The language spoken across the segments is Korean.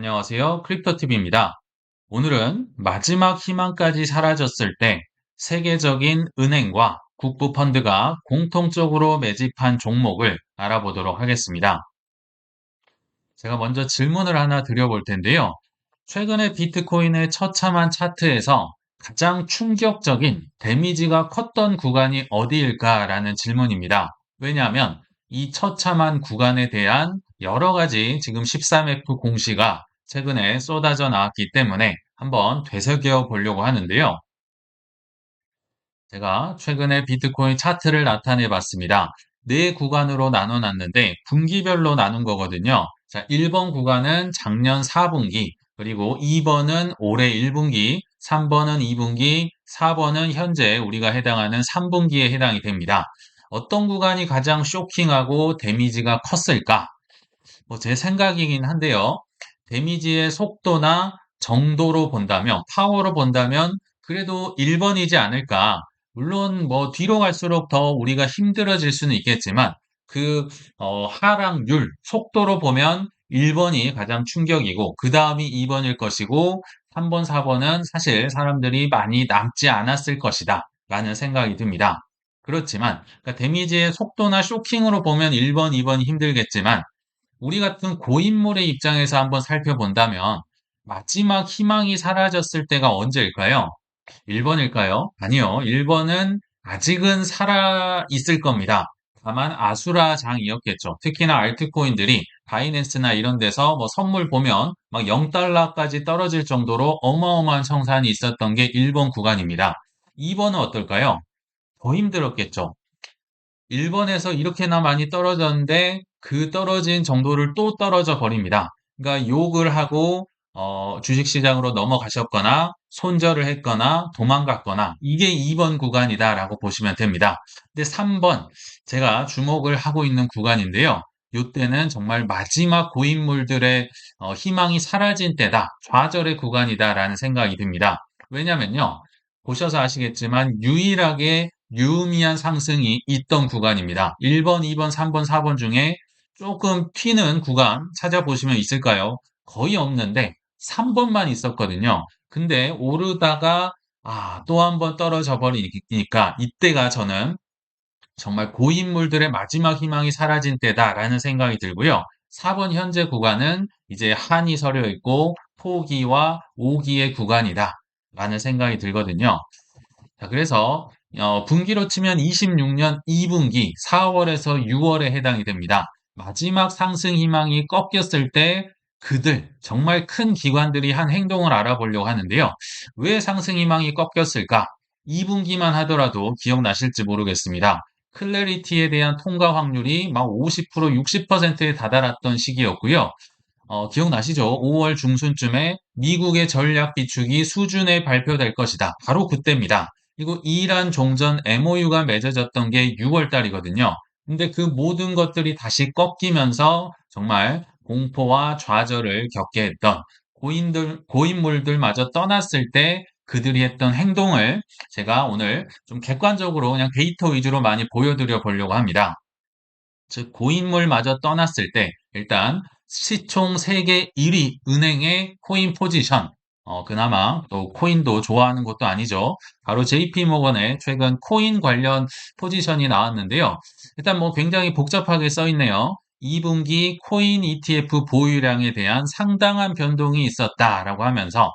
안녕하세요. 크립토TV입니다. 오늘은 마지막 희망까지 사라졌을 때 세계적인 은행과 국부펀드가 공통적으로 매집한 종목을 알아보도록 하겠습니다. 제가 먼저 질문을 하나 드려볼 텐데요. 최근에 비트코인의 처참한 차트에서 가장 충격적인 데미지가 컸던 구간이 어디일까라는 질문입니다. 왜냐하면 이 처참한 구간에 대한 여러 가지 지금 13F 공시가 최근에 쏟아져 나왔기 때문에 한번 되새겨 보려고 하는데요. 제가 최근에 비트코인 차트를 나타내 봤습니다. 네 구간으로 나눠 놨는데 분기별로 나눈 거거든요. 자, 1번 구간은 작년 4분기, 그리고 2번은 올해 1분기, 3번은 2분기, 4번은 현재 우리가 해당하는 3분기에 해당이 됩니다. 어떤 구간이 가장 쇼킹하고 데미지가 컸을까? 뭐 제 생각이긴 한데요. 데미지의 속도나 정도로 본다면, 파워로 본다면 그래도 1번이지 않을까. 물론 뭐 뒤로 갈수록 더 우리가 힘들어질 수는 있겠지만 그 하락률, 속도로 보면 1번이 가장 충격이고 그 다음이 2번일 것이고 3번, 4번은 사실 사람들이 많이 남지 않았을 것이다 라는 생각이 듭니다. 그렇지만 그러니까 데미지의 속도나 쇼킹으로 보면 1번, 2번이 힘들겠지만 우리 같은 고인물의 입장에서 한번 살펴본다면 마지막 희망이 사라졌을 때가 언제일까요? 1번일까요? 아니요. 1번은 아직은 살아 있을 겁니다. 다만 아수라장이었겠죠. 특히나 알트코인들이 바이낸스나 이런 데서 뭐 선물 보면 막 0달러까지 떨어질 정도로 어마어마한 청산이 있었던 게 1번 구간입니다. 2번은 어떨까요? 더 힘들었겠죠. 1번에서 이렇게나 많이 떨어졌는데 그 떨어진 정도를 또 떨어져 버립니다. 그러니까 욕을 하고 주식시장으로 넘어가셨거나 손절을 했거나 도망갔거나 이게 2번 구간이다라고 보시면 됩니다. 근데 3번 제가 주목을 하고 있는 구간인데요. 이때는 정말 마지막 고인물들의 희망이 사라진 때다. 좌절의 구간이다라는 생각이 듭니다. 왜냐면요. 보셔서 아시겠지만 유일하게 유의미한 상승이 있던 구간입니다. 1번, 2번, 3번, 4번 중에 조금 튀는 구간 찾아보시면 있을까요? 거의 없는데 3번만 있었거든요. 근데 오르다가 또 한 번 떨어져 버리니까 이때가 저는 정말 고인물들의 마지막 희망이 사라진 때다라는 생각이 들고요. 4번 현재 구간은 이제 한이 서려 있고 포기와 오기의 구간이다라는 생각이 들거든요. 자, 그래서 분기로 치면 26년 2분기 4월에서 6월에 해당이 됩니다. 마지막 상승 희망이 꺾였을 때 그들 정말 큰 기관들이 한 행동을 알아보려고 하는데요. 왜 상승 희망이 꺾였을까? 2분기만 하더라도 기억나실지 모르겠습니다. 클래리티에 대한 통과 확률이 막 50%, 60%에 다다랐던 시기였고요. 기억나시죠? 5월 중순쯤에 미국의 전략 비축이 수준에 발표될 것이다. 바로 그때입니다. 그리고 이란 종전 MOU가 맺어졌던 게 6월 달이거든요. 근데 그 모든 것들이 다시 꺾이면서 정말 공포와 좌절을 겪게 했던 고인물들마저 떠났을 때 그들이 했던 행동을 제가 오늘 좀 객관적으로 그냥 데이터 위주로 많이 보여드려 보려고 합니다. 즉 고인물마저 떠났을 때 일단 시총 세계 1위 은행의 코인 포지션 그나마 또 코인도 좋아하는 것도 아니죠. 바로 JP모건의 최근 코인 관련 포지션이 나왔는데요. 일단 뭐 굉장히 복잡하게 써 있네요. 2분기 코인 ETF 보유량에 대한 상당한 변동이 있었다라고 하면서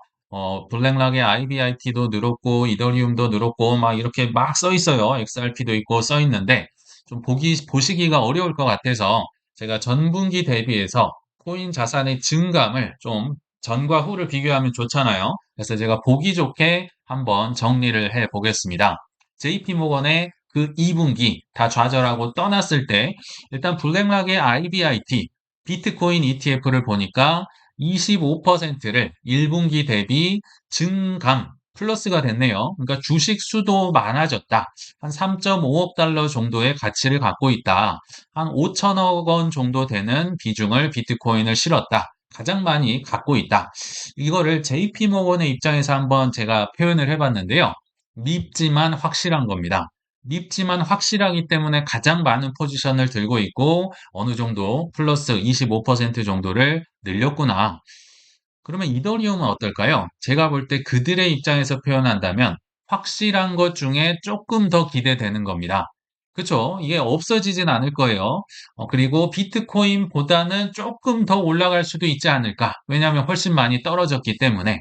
블랙락의 IBIT도 늘었고 이더리움도 늘었고 막 이렇게 막 써 있어요. XRP도 있고 써 있는데 좀 보시기가 어려울 것 같아서 제가 전분기 대비해서 코인 자산의 증감을 좀 전과 후를 비교하면 좋잖아요. 그래서 제가 보기 좋게 한번 정리를 해 보겠습니다. JP모건의 그 2분기 다 좌절하고 떠났을 때 일단 블랙락의 IBIT 비트코인 ETF를 보니까 25%를 1분기 대비 증감 플러스가 됐네요. 그러니까 주식 수도 많아졌다. 한 3.5억 달러 정도의 가치를 갖고 있다. 한 5천억 원 정도 되는 비중을 비트코인을 실었다. 가장 많이 갖고 있다. 이거를 JP모건의 입장에서 한번 제가 표현을 해봤는데요. 밉지만 확실한 겁니다. 밉지만 확실하기 때문에 가장 많은 포지션을 들고 있고 어느 정도 플러스 25% 정도를 늘렸구나. 그러면 이더리움은 어떨까요? 제가 볼 때 그들의 입장에서 표현한다면 확실한 것 중에 조금 더 기대되는 겁니다. 그쵸? 이게 없어지진 않을 거예요. 그리고 비트코인보다는 조금 더 올라갈 수도 있지 않을까? 왜냐하면 훨씬 많이 떨어졌기 때문에.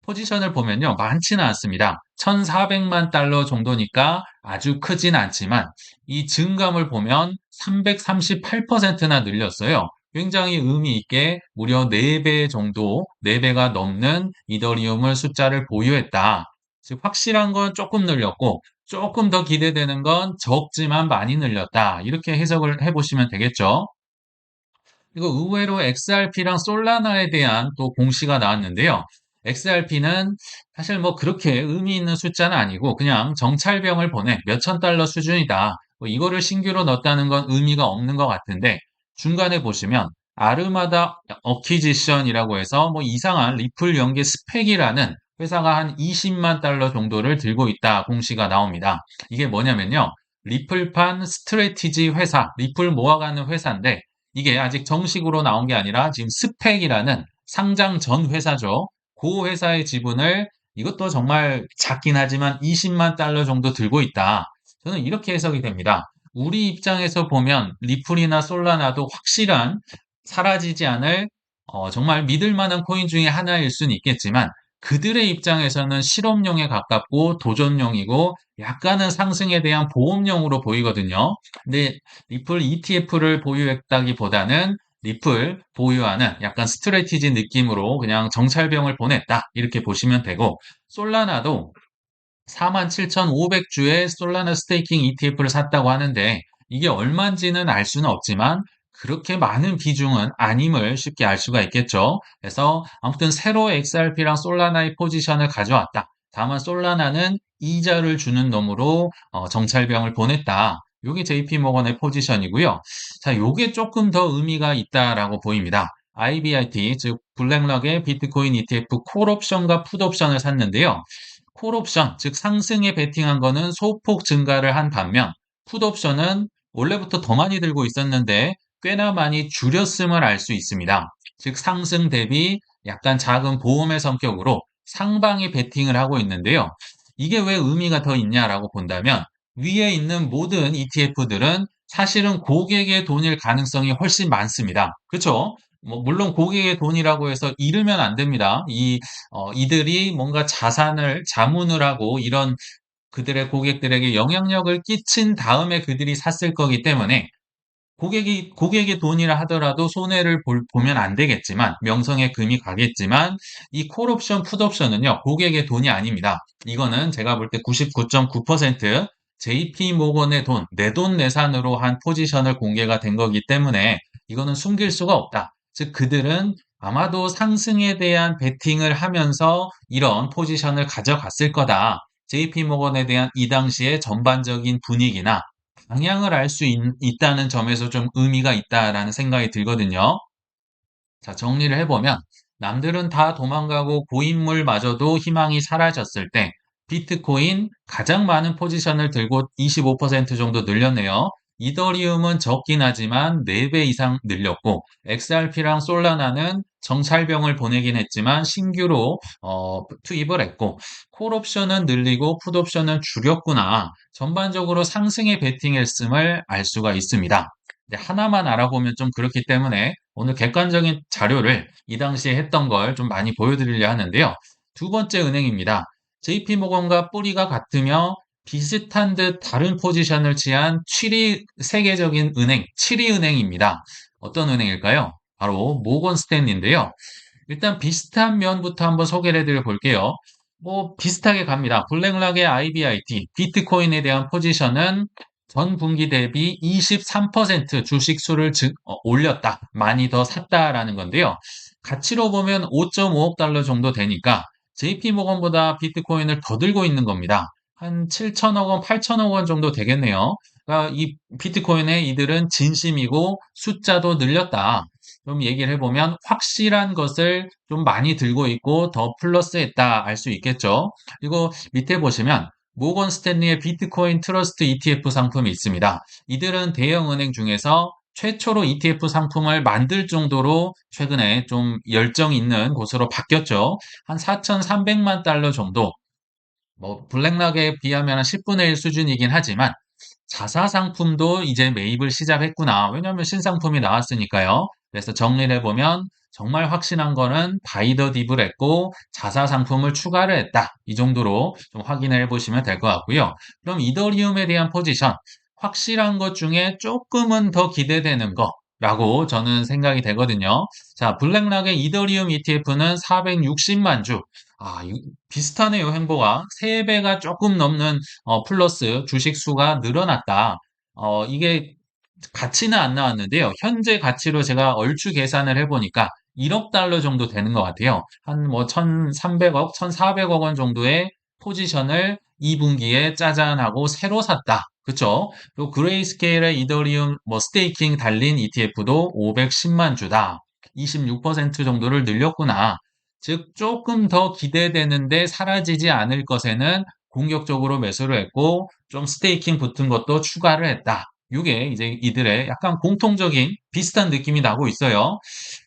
포지션을 보면요, 많지는 않습니다. 1,400만 달러 정도니까 아주 크진 않지만 이 증감을 보면 338%나 늘렸어요. 굉장히 의미 있게 무려 4배 정도, 4배가 넘는 이더리움을 숫자를 보유했다. 즉, 확실한 건 조금 늘렸고, 조금 더 기대되는 건 적지만 많이 늘렸다. 이렇게 해석을 해보시면 되겠죠. 이거 의외로 XRP랑 솔라나에 대한 또 공시가 나왔는데요. XRP는 사실 뭐 그렇게 의미 있는 숫자는 아니고 그냥 정찰병을 보내 몇천 달러 수준이다. 뭐 이거를 신규로 넣었다는 건 의미가 없는 것 같은데 중간에 보시면 아르마다 어퀴지션이라고 해서 뭐 이상한 리플 연계 스펙이라는 회사가 한 20만 달러 정도를 들고 있다 공시가 나옵니다. 이게 뭐냐면요. 리플판 스트래티지 회사, 리플 모아가는 회사인데 이게 아직 정식으로 나온 게 아니라 지금 스펙이라는 상장 전 회사죠. 그 회사의 지분을 이것도 정말 작긴 하지만 20만 달러 정도 들고 있다. 저는 이렇게 해석이 됩니다. 우리 입장에서 보면 리플이나 솔라나도 확실한 사라지지 않을 정말 믿을 만한 코인 중에 하나일 수는 있겠지만 그들의 입장에서는 실험용에 가깝고 도전용이고 약간은 상승에 대한 보험용으로 보이거든요. 근데 리플 ETF를 보유했다기보다는 리플 보유하는 약간 스트래티지 느낌으로 그냥 정찰병을 보냈다. 이렇게 보시면 되고, 솔라나도 47,500주의 솔라나 스테이킹 ETF를 샀다고 하는데, 이게 얼마인지는 알 수는 없지만, 그렇게 많은 비중은 아님을 쉽게 알 수가 있겠죠. 그래서 아무튼 새로 XRP랑 솔라나의 포지션을 가져왔다. 다만 솔라나는 이자를 주는 놈으로 정찰병을 보냈다. 요게 JP모건의 포지션이고요. 자, 요게 조금 더 의미가 있다라고 보입니다. IBIT, 즉 블랙락의 비트코인 ETF 콜옵션과 풋옵션을 샀는데요. 콜옵션, 즉 상승에 베팅한 거는 소폭 증가를 한 반면 풋옵션은 원래부터 더 많이 들고 있었는데 꽤나 많이 줄였음을 알 수 있습니다. 즉 상승 대비 약간 작은 보험의 성격으로 상방에 베팅을 하고 있는데요. 이게 왜 의미가 더 있냐라고 본다면 위에 있는 모든 ETF들은 사실은 고객의 돈일 가능성이 훨씬 많습니다. 그렇죠? 뭐 물론 고객의 돈이라고 해서 잃으면 안 됩니다. 이들이 뭔가 자문을 하고 이런 그들의 고객들에게 영향력을 끼친 다음에 그들이 샀을 거기 때문에 고객의 돈이라 하더라도 손해를 보면 안 되겠지만, 명성에 금이 가겠지만, 이 콜옵션, 풋옵션은요, 고객의 돈이 아닙니다. 이거는 제가 볼 때 99.9% JP 모건의 돈, 내돈내산으로 한 포지션을 공개가 된 거기 때문에, 이거는 숨길 수가 없다. 즉, 그들은 아마도 상승에 대한 베팅을 하면서 이런 포지션을 가져갔을 거다. JP 모건에 대한 이 당시의 전반적인 분위기나 방향을 알 수 있다는 점에서 좀 의미가 있다라는 생각이 들거든요. 자, 정리를 해보면 남들은 다 도망가고 고인물마저도 희망이 사라졌을 때 비트코인 가장 많은 포지션을 들고 25% 정도 늘렸네요. 이더리움은 적긴 하지만 4배 이상 늘렸고 XRP랑 솔라나는 정찰병을 보내긴 했지만 신규로 투입을 했고 콜옵션은 늘리고 풋옵션은 줄였구나. 전반적으로 상승에 베팅했음을 알 수가 있습니다. 근데 하나만 알아보면 좀 그렇기 때문에 오늘 객관적인 자료를 이 당시에 했던 걸 좀 많이 보여드리려 하는데요. 두 번째 은행입니다. JP모건과 뿌리가 같으며 비슷한 듯 다른 포지션을 취한 7위 세계적인 은행, 7위 은행입니다. 어떤 은행일까요? 바로 모건 스탠리인데요. 일단 비슷한 면부터 한번 소개를 해드려 볼게요. 뭐 비슷하게 갑니다. 블랙락의 IBIT, 비트코인에 대한 포지션은 전 분기 대비 23% 주식 수를 올렸다. 많이 더 샀다라는 건데요. 가치로 보면 5.5억 달러 정도 되니까 JP모건보다 비트코인을 더 들고 있는 겁니다. 한 7천억 원, 8천억 원 정도 되겠네요. 그러니까 이 비트코인에 이들은 진심이고 숫자도 늘렸다. 좀 얘기를 해보면 확실한 것을 좀 많이 들고 있고 더 플러스했다 알 수 있겠죠. 그리고 밑에 보시면 모건 스탠리의 비트코인 트러스트 ETF 상품이 있습니다. 이들은 대형 은행 중에서 최초로 ETF 상품을 만들 정도로 최근에 좀 열정 있는 곳으로 바뀌었죠. 한 4,300만 달러 정도, 뭐 블랙락에 비하면 한 10분의 1 수준이긴 하지만 자사 상품도 이제 매입을 시작했구나. 왜냐하면 신상품이 나왔으니까요. 그래서 정리를 해보면 정말 확신한 거는 바이 더 딥을 했고 자사 상품을 추가를 했다. 이 정도로 좀 확인을 해보시면 될 것 같고요. 그럼 이더리움에 대한 포지션, 확실한 것 중에 조금은 더 기대되는 거라고 저는 생각이 되거든요. 자, 블랙락의 이더리움 ETF는 460만 주. 비슷하네요, 행보가. 3배가 조금 넘는 플러스 주식 수가 늘어났다. 이게 가치는 안 나왔는데요. 현재 가치로 제가 얼추 계산을 해보니까 1억 달러 정도 되는 것 같아요. 한 뭐 1,300억, 1,400억 원 정도의 포지션을 2분기에 짜잔하고 새로 샀다. 그쵸? 그리고 그레이스케일의 이더리움 뭐 스테이킹 달린 ETF도 510만 주다. 26% 정도를 늘렸구나. 즉 조금 더 기대되는데 사라지지 않을 것에는 공격적으로 매수를 했고 좀 스테이킹 붙은 것도 추가를 했다. 이게 이제 이들의 약간 공통적인 비슷한 느낌이 나고 있어요.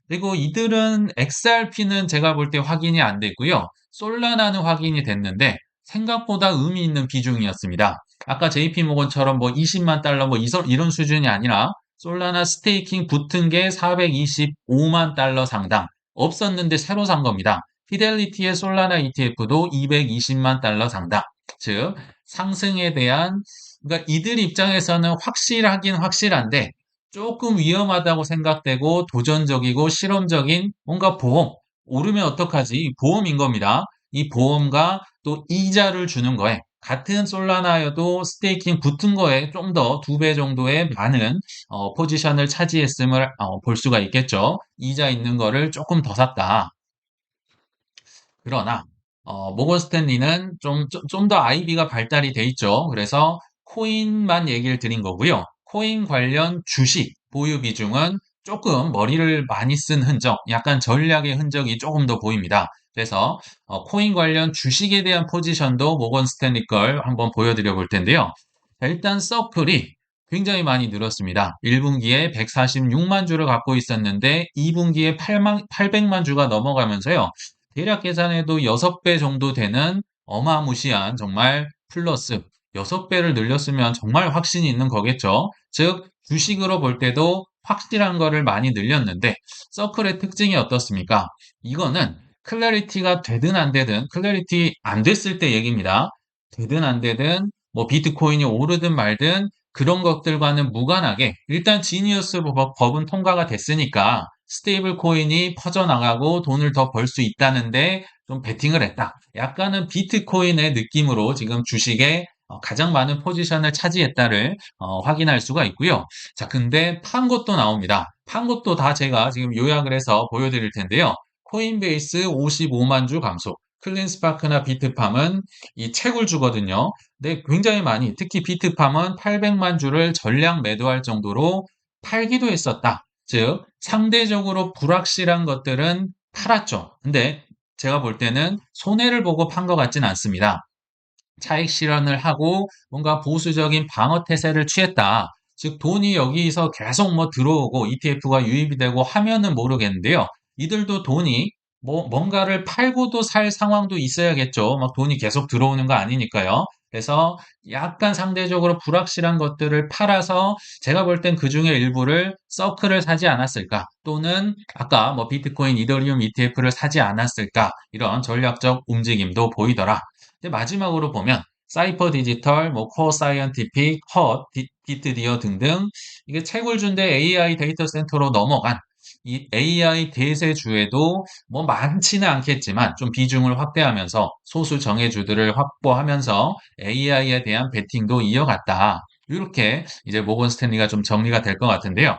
그리고 이들은 XRP는 제가 볼 때 확인이 안 됐고요. 솔라나는 확인이 됐는데 생각보다 의미 있는 비중이었습니다. 아까 JP모건처럼 뭐 20만 달러 뭐 이런 수준이 아니라 솔라나 스테이킹 붙은 게 425만 달러 상당. 없었는데 새로 산 겁니다. 피델리티의 솔라나 ETF도 220만 달러 상당. 즉 상승에 대한 그러니까 이들 입장에서는 확실하긴 확실한데 조금 위험하다고 생각되고 도전적이고 실험적인 뭔가 보험, 오르면 어떡하지? 보험인 겁니다. 이 보험과 또 이자를 주는 거에 같은 솔라나여도 스테이킹 붙은 거에 좀 더 2배 정도의 많은 포지션을 차지했음을 볼 수가 있겠죠. 이자 있는 거를 조금 더 샀다. 그러나 모건 스탠리는 좀 더 IB가 발달이 돼 있죠. 그래서 코인만 얘기를 드린 거고요. 코인 관련 주식 보유 비중은 조금 머리를 많이 쓴 흔적, 약간 전략의 흔적이 조금 더 보입니다. 그래서 코인 관련 주식에 대한 포지션도 모건 스탠리 걸 한번 보여드려 볼 텐데요. 자, 일단 서클이 굉장히 많이 늘었습니다. 1분기에 146만 주를 갖고 있었는데 2분기에 800만 주가 넘어가면서요. 대략 계산해도 6배 정도 되는 어마무시한 정말 플러스 6배를 늘렸으면 정말 확신이 있는 거겠죠. 즉 주식으로 볼 때도 확실한 거를 많이 늘렸는데 서클의 특징이 어떻습니까? 이거는 클래리티가 되든 안 되든 클래리티 안 됐을 때 얘기입니다. 되든 안 되든 뭐 비트코인이 오르든 말든 그런 것들과는 무관하게 일단 지니어스 법은 통과가 됐으니까 스테이블 코인이 퍼져나가고 돈을 더 벌 수 있다는데 좀 베팅을 했다. 약간은 비트코인의 느낌으로 지금 주식에 가장 많은 포지션을 차지했다를 확인할 수가 있고요. 자, 근데 판 것도 나옵니다. 판 것도 다 제가 지금 요약을 해서 보여드릴 텐데요. 코인베이스 55만 주 감소, 클린스파크나 비트팜은 이 채굴 주거든요. 네, 굉장히 많이, 특히 비트팜은 800만 주를 전량 매도할 정도로 팔기도 했었다. 즉, 상대적으로 불확실한 것들은 팔았죠. 근데 제가 볼 때는 손해를 보고 판 것 같진 않습니다. 차익 실현을 하고 뭔가 보수적인 방어 태세를 취했다. 즉 돈이 여기서 계속 뭐 들어오고 ETF가 유입이 되고 하면은 모르겠는데요. 이들도 돈이 뭐 뭔가를 팔고도 살 상황도 있어야겠죠. 막 돈이 계속 들어오는 거 아니니까요. 그래서 약간 상대적으로 불확실한 것들을 팔아서 제가 볼 땐 그중에 일부를 서클을 사지 않았을까? 또는 아까 뭐 비트코인, 이더리움 ETF를 사지 않았을까? 이런 전략적 움직임도 보이더라. 근데 마지막으로 보면 사이퍼 디지털, 뭐 코어 사이언티픽, 헛, 비트디어 등등 이게 채굴준대 AI 데이터 센터로 넘어간 이 AI 대세주에도 뭐 많지는 않겠지만 좀 비중을 확대하면서 소수 정예주들을 확보하면서 AI에 대한 베팅도 이어갔다. 이렇게 이제 모건 스탠리가 좀 정리가 될 것 같은데요.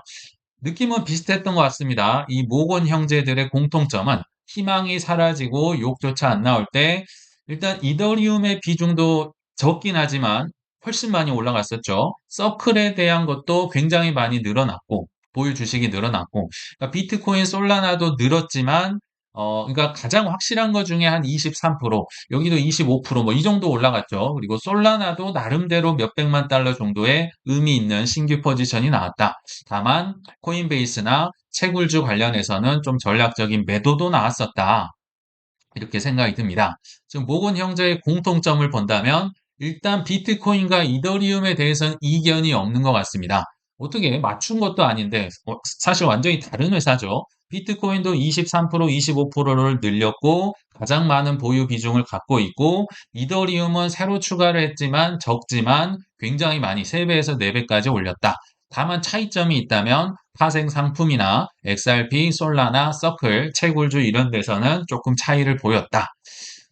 느낌은 비슷했던 것 같습니다. 이 모건 형제들의 공통점은 희망이 사라지고 욕조차 안 나올 때 일단 이더리움의 비중도 적긴 하지만 훨씬 많이 올라갔었죠. 서클에 대한 것도 굉장히 많이 늘어났고 보유 주식이 늘어났고 그러니까 비트코인 솔라나도 늘었지만 그러니까 가장 확실한 것 중에 한 23%, 여기도 25%, 뭐 이 정도 올라갔죠. 그리고 솔라나도 나름대로 몇백만 달러 정도의 의미 있는 신규 포지션이 나왔다. 다만 코인베이스나 채굴주 관련해서는 좀 전략적인 매도도 나왔었다. 이렇게 생각이 듭니다. 지금 모건 형제의 공통점을 본다면 일단 비트코인과 이더리움에 대해서는 이견이 없는 것 같습니다. 어떻게 맞춘 것도 아닌데 사실 완전히 다른 회사죠. 비트코인도 23%, 25%를 늘렸고 가장 많은 보유 비중을 갖고 있고 이더리움은 새로 추가를 했지만 적지만 굉장히 많이 3배에서 4배까지 올렸다. 다만 차이점이 있다면 파생 상품이나 XRP, 솔라나, 서클, 채굴주 이런 데서는 조금 차이를 보였다.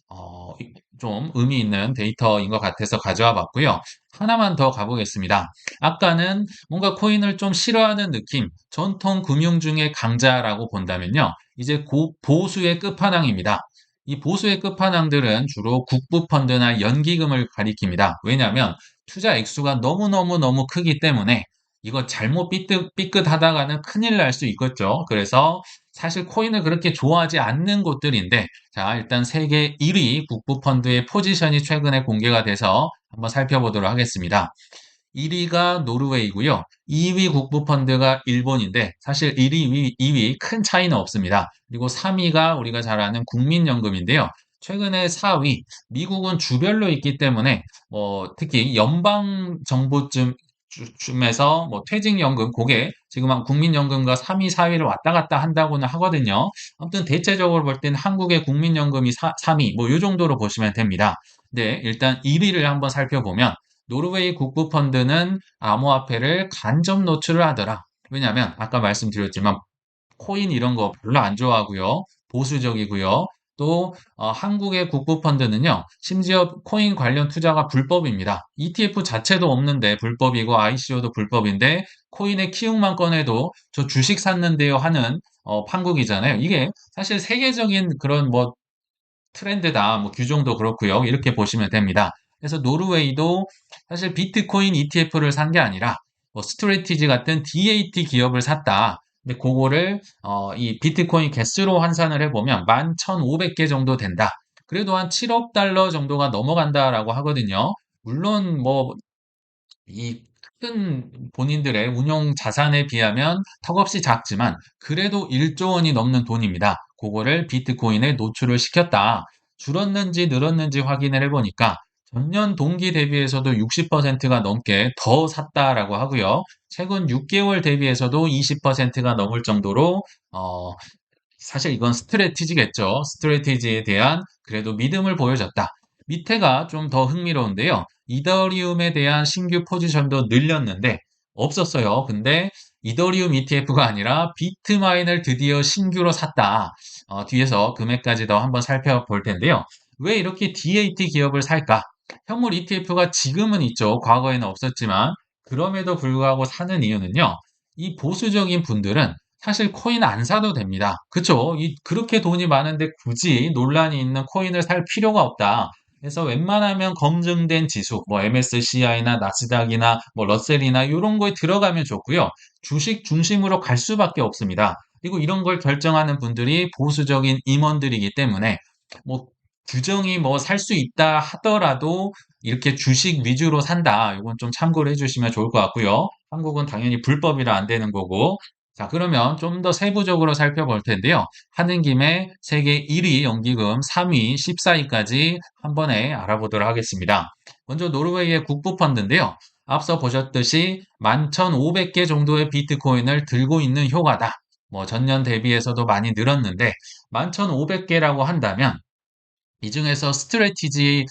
어, 좀 의미 있는 데이터인 것 같아서 가져와 봤고요. 하나만 더 가보겠습니다. 아까는 뭔가 코인을 좀 싫어하는 느낌, 전통 금융 중의 강자라고 본다면요. 이제 보수의 끝판왕입니다. 이 보수의 끝판왕들은 주로 국부펀드나 연기금을 가리킵니다. 왜냐하면 투자 액수가 너무너무너무 크기 때문에 이거 잘못 삐끗하다가는 큰일 날 수 있겠죠. 그래서 사실 코인을 그렇게 좋아하지 않는 곳들인데 자, 일단 세계 1위 국부펀드의 포지션이 최근에 공개가 돼서 한번 살펴보도록 하겠습니다. 1위가 노르웨이고요. 2위 국부펀드가 일본인데 사실 1위, 2위 큰 차이는 없습니다. 그리고 3위가 우리가 잘 아는 국민연금인데요. 최근에 4위, 미국은 주별로 있기 때문에 특히 연방정부쯤 쯤에서 뭐 퇴직연금, 그게 지금 한 국민연금과 3위, 4위를 왔다 갔다 한다고는 하거든요. 아무튼 대체적으로 볼 때는 한국의 국민연금이 3위, 뭐 이 정도로 보시면 됩니다. 네, 일단 1위를 한번 살펴보면 노르웨이 국부펀드는 암호화폐를 간접 노출을 하더라. 왜냐하면 아까 말씀드렸지만 코인 이런 거 별로 안 좋아하고요. 보수적이고요. 또 한국의 국부펀드는요. 심지어 코인 관련 투자가 불법입니다. ETF 자체도 없는데 불법이고 ICO도 불법인데 코인의 키움만 꺼내도 저 주식 샀는데요 하는 판국이잖아요. 이게 사실 세계적인 그런 뭐 트렌드다. 뭐 규정도 그렇고요. 이렇게 보시면 됩니다. 그래서 노르웨이도 사실 비트코인 ETF를 산 게 아니라 뭐 스트레티지 같은 DAT 기업을 샀다. 근데 그거를 이 비트코인 개수로 환산을 해보면 11,500개 정도 된다. 그래도 한 7억 달러 정도가 넘어간다라고 하거든요. 물론 뭐 이 큰 본인들의 운용 자산에 비하면 턱없이 작지만 그래도 1조 원이 넘는 돈입니다. 그거를 비트코인에 노출을 시켰다. 줄었는지 늘었는지 확인을 해보니까 전년 동기 대비해서도 60%가 넘게 더 샀다라고 하고요. 최근 6개월 대비해서도 20%가 넘을 정도로 사실 이건 스트레티지겠죠. 스트레티지에 대한 그래도 믿음을 보여줬다. 밑에가 좀 더 흥미로운데요. 이더리움에 대한 신규 포지션도 늘렸는데 없었어요. 근데 이더리움 ETF가 아니라 비트마인을 드디어 신규로 샀다. 뒤에서 금액까지 더 한번 살펴볼 텐데요. 왜 이렇게 DAT 기업을 살까? 현물 ETF가 지금은 있죠. 과거에는 없었지만 그럼에도 불구하고 사는 이유는요. 이 보수적인 분들은 사실 코인 안 사도 됩니다. 그쵸? 그렇게 돈이 많은데 굳이 논란이 있는 코인을 살 필요가 없다. 그래서 웬만하면 검증된 지수, 뭐 MSCI나 나스닥이나 뭐 러셀이나 이런 거에 들어가면 좋고요. 주식 중심으로 갈 수밖에 없습니다. 그리고 이런 걸 결정하는 분들이 보수적인 임원들이기 때문에 뭐 규정이 뭐 살 수 있다 하더라도 이렇게 주식 위주로 산다. 이건 좀 참고를 해주시면 좋을 것 같고요. 한국은 당연히 불법이라 안 되는 거고. 자, 그러면 좀 더 세부적으로 살펴볼 텐데요. 하는 김에 세계 1위 연기금, 3위, 14위까지 한 번에 알아보도록 하겠습니다. 먼저 노르웨이의 국부펀드인데요. 앞서 보셨듯이 11,500개 정도의 비트코인을 들고 있는 효과다. 뭐 전년 대비해서도 많이 늘었는데 11,500개라고 한다면 이 중에서 스트래티지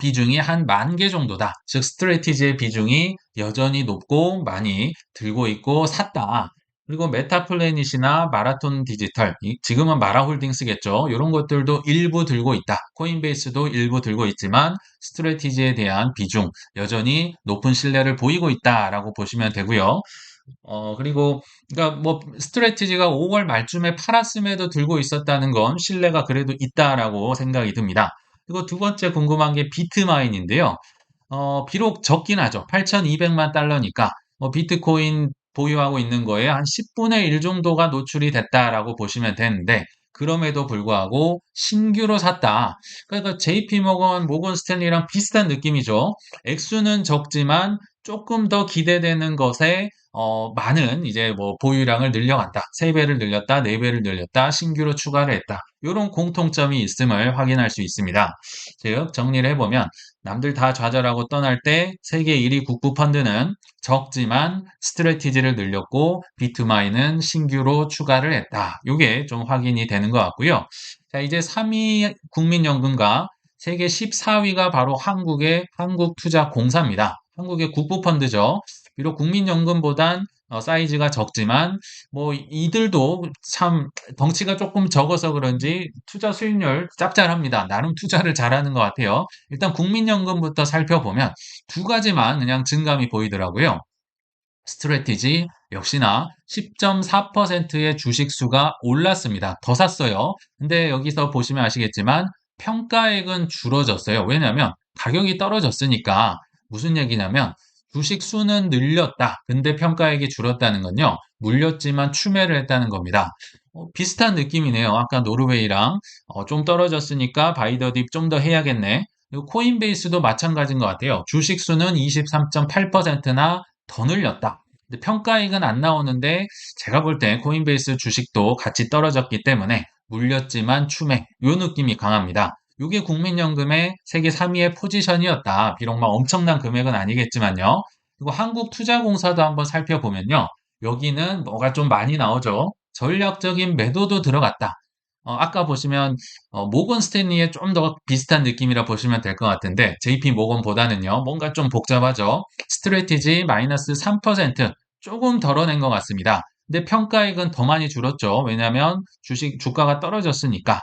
비중이 한 10,000개 정도다. 즉 스트래티지의 비중이 여전히 높고 많이 들고 있고 샀다. 그리고 메타플래닛이나 마라톤 디지털, 지금은 마라홀딩스겠죠. 이런 것들도 일부 들고 있다. 코인베이스도 일부 들고 있지만 스트래티지에 대한 비중 여전히 높은 신뢰를 보이고 있다라고 보시면 되고요. 그리고, 그러니까 뭐, 스트래티지가 5월 말쯤에 팔았음에도 들고 있었다는 건 신뢰가 그래도 있다라고 생각이 듭니다. 그리고 두 번째 궁금한 게 비트마인인데요. 비록 적긴 하죠. 8,200만 달러니까, 비트코인 보유하고 있는 거에 한 10분의 1 정도가 노출이 됐다라고 보시면 되는데, 그럼에도 불구하고 신규로 샀다. 그러니까 JP 모건, 모건 스탠리랑 비슷한 느낌이죠. 액수는 적지만 조금 더 기대되는 것에 많은 이제 뭐 보유량을 늘려간다. 3배를 늘렸다, 4배를 늘렸다, 신규로 추가를 했다. 이런 공통점이 있음을 확인할 수 있습니다. 즉, 정리를 해보면 남들 다 좌절하고 떠날 때 세계 1위 국부 펀드는 적지만 스트래티지를 늘렸고 비트마인은 신규로 추가를 했다. 이게 좀 확인이 되는 것 같고요. 자, 이제 3위 국민연금과 세계 14위가 바로 한국의 한국투자공사입니다. 한국의 국부펀드죠. 비록 국민연금보단 사이즈가 적지만 뭐 이들도 참 덩치가 조금 적어서 그런지 투자 수익률 짭짤합니다. 나름 투자를 잘하는 것 같아요. 일단 국민연금부터 살펴보면 두 가지만 그냥 증감이 보이더라고요. 스트래티지 역시나 10.4%의 주식수가 올랐습니다. 더 샀어요. 근데 여기서 보시면 아시겠지만 평가액은 줄어졌어요. 왜냐하면 가격이 떨어졌으니까 무슨 얘기냐면 주식 수는 늘렸다. 근데 평가액이 줄었다는 건요. 물렸지만 추매를 했다는 겁니다. 비슷한 느낌이네요. 아까 노르웨이랑 좀 떨어졌으니까 바이더딥 좀 더 해야겠네. 그리고 코인베이스도 마찬가지인 것 같아요. 주식 수는 23.8%나 더 늘렸다. 근데 평가액은 안 나오는데 제가 볼 때 코인베이스 주식도 같이 떨어졌기 때문에 물렸지만 추매 요 느낌이 강합니다. 이게 국민연금의 세계 3위의 포지션이었다. 비록 막 엄청난 금액은 아니겠지만요. 그리고 한국투자공사도 한번 살펴보면요. 여기는 뭐가 좀 많이 나오죠. 전략적인 매도도 들어갔다. 아까 보시면 모건 스탠리의 좀 더 비슷한 느낌이라 보시면 될 것 같은데 JP 모건보다는요. 뭔가 좀 복잡하죠. 스트래티지 마이너스 3% 조금 덜어낸 것 같습니다. 근데 평가액은 더 많이 줄었죠. 왜냐하면 주식 주가가 떨어졌으니까.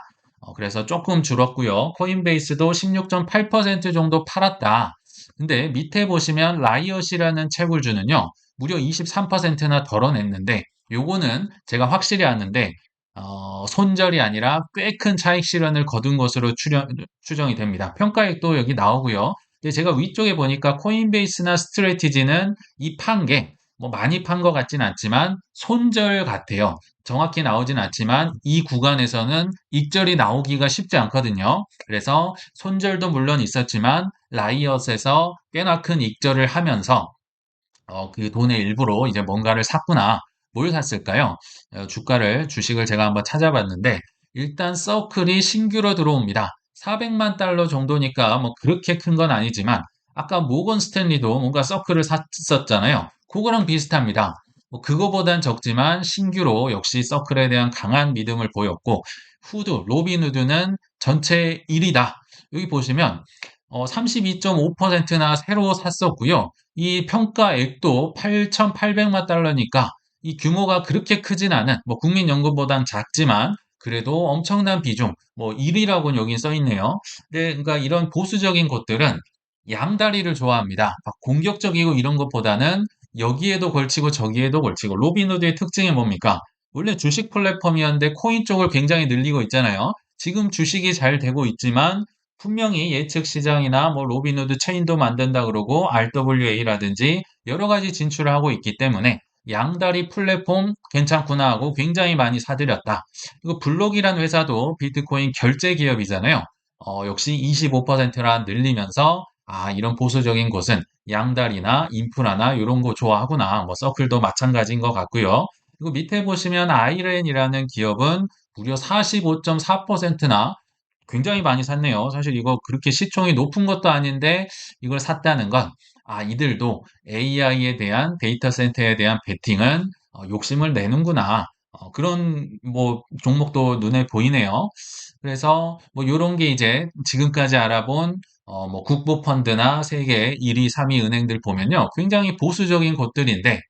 그래서 조금 줄었고요. 코인베이스도 16.8% 정도 팔았다. 근데 밑에 보시면 라이엇이라는 채굴주는요. 무려 23%나 덜어냈는데 요거는 제가 확실히 아는데 손절이 아니라 꽤 큰 차익 실현을 거둔 것으로 추정이 됩니다. 평가액도 여기 나오고요. 근데 제가 위쪽에 보니까 코인베이스나 스트래티지는 이 판 게 뭐 많이 판 것 같진 않지만 손절 같아요. 정확히 나오진 않지만 이 구간에서는 익절이 나오기가 쉽지 않거든요. 그래서 손절도 물론 있었지만 라이엇에서 꽤나 큰 익절을 하면서 그 돈의 일부로 이제 뭔가를 샀구나. 뭘 샀을까요? 주식을 제가 한번 찾아봤는데, 일단 서클이 신규로 들어옵니다. 400만 달러 정도니까 뭐 그렇게 큰 건 아니지만, 아까 모건 스탠리도 뭔가 서클을 샀었잖아요. 그거랑 비슷합니다. 뭐 그거보단 적지만 신규로 역시 서클에 대한 강한 믿음을 보였고, 로빈후드는 전체 1위다. 여기 보시면 32.5%나 새로 샀었고요. 이 평가액도 8,800만 달러니까 이 규모가 그렇게 크진 않은, 뭐 국민연금보단 작지만 그래도 엄청난 비중, 뭐 1위라고는 여긴 써 있네요. 근데 그러니까 이런 보수적인 곳들은 양다리를 좋아합니다. 막 공격적이고 이런 것보다는 여기에도 걸치고 저기에도 걸치고. 로빈후드의 특징이 뭡니까? 원래 주식 플랫폼이었는데 코인 쪽을 굉장히 늘리고 있잖아요. 지금 주식이 잘 되고 있지만 분명히 예측 시장이나 뭐 로빈후드 체인도 만든다 그러고 RWA라든지 여러 가지 진출을 하고 있기 때문에 양다리 플랫폼 괜찮구나 하고 굉장히 많이 사들였다. 그리고 블록이란 회사도 비트코인 결제 기업이잖아요. 역시 25%나 늘리면서 이런 보수적인 곳은 양다리나 인프라나 이런 거 좋아하구나. 뭐 서클도 마찬가지인 것 같고요. 그리고 밑에 보시면 아이렌이라는 기업은 무려 45.4%나 굉장히 많이 샀네요. 사실 이거 그렇게 시총이 높은 것도 아닌데 이걸 샀다는 건, 이들도 AI에 대한 데이터 센터에 대한 베팅은 욕심을 내는구나. 그런 뭐 종목도 눈에 보이네요. 그래서 뭐 이런 게 이제 지금까지 알아본 뭐 국부펀드나 세계 1위, 3위 은행들 보면요. 굉장히 보수적인 곳들인데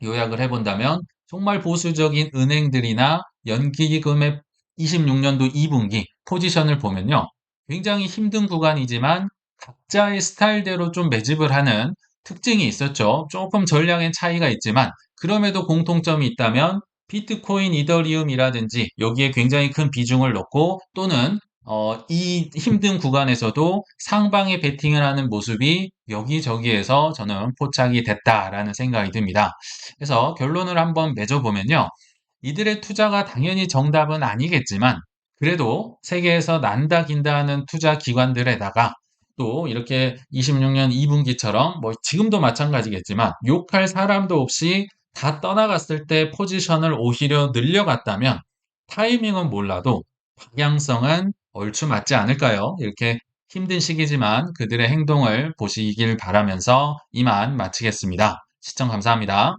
요약을 해본다면 정말 보수적인 은행들이나 연기금의 26년도 2분기 포지션을 보면요. 굉장히 힘든 구간이지만 각자의 스타일대로 좀 매집을 하는 특징이 있었죠. 조금 전략의 차이가 있지만 그럼에도 공통점이 있다면 비트코인, 이더리움이라든지 여기에 굉장히 큰 비중을 넣고 또는 이 힘든 구간에서도 상방에 베팅을 하는 모습이 여기저기에서 저는 포착이 됐다라는 생각이 듭니다. 그래서 결론을 한번 맺어보면요. 이들의 투자가 당연히 정답은 아니겠지만 그래도 세계에서 난다 긴다 하는 투자 기관들에다가 또 이렇게 26년 2분기처럼 뭐 지금도 마찬가지겠지만 욕할 사람도 없이 다 떠나갔을 때 포지션을 오히려 늘려갔다면 타이밍은 몰라도 방향성은 얼추 맞지 않을까요? 이렇게 힘든 시기지만 그들의 행동을 보시길 바라면서 이만 마치겠습니다. 시청 감사합니다.